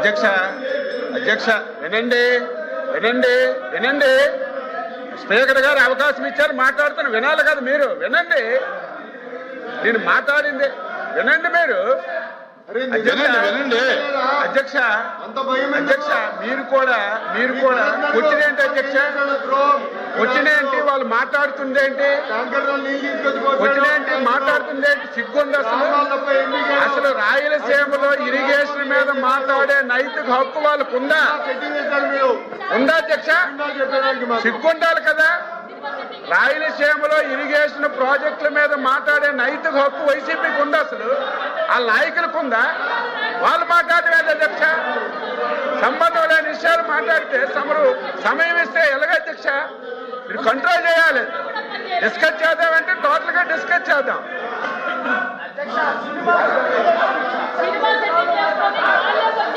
అధ్యక్ష అధ్యక్ష వినండి వినండి వినండి. స్పీకర్ గారు అవకాశం ఇచ్చారు, మాట్లాడుతున్న వినాలి కదా మీరు. వినండి, నేను మాట్లాడింది వినండి మీరు. వినండి అధ్యక్ష అధ్యక్ష మీరు కూడా క్వశ్చన్ ఏంటి అధ్యక్ష? క్వశ్చన్ ఏంటి? వాళ్ళు మాట్లాడుతుందేంటి? క్వశ్చన్ ఏంటి? మాట్లాడుతుందేంటి? సిగ్గుంది అసలు రాయలసీమలో ఇరిగేషన్ మీద మాట్లాడే నైతిక హక్కు వాళ్ళకు ఉందా అధ్యక్ష? సిగ్గుండాలి కదా. రాయలసీమలో ఇరిగేషన్ ప్రాజెక్టుల మీద మాట్లాడే నైతిక హక్కు వైసీపీకి ఉందా? అసలు ఆ నాయకులకు ఉందా? వాళ్ళు మాట్లాడలేదు అధ్యక్ష. సంబంధం లేని విషయాలు మాట్లాడితే సమయం ఇస్తే ఎలాగ అధ్యక్ష? మీరు కంట్రోల్ చేయాలి. డిస్కస్ చేద్దామంటే టోటల్ గా డిస్కస్ చేద్దాం.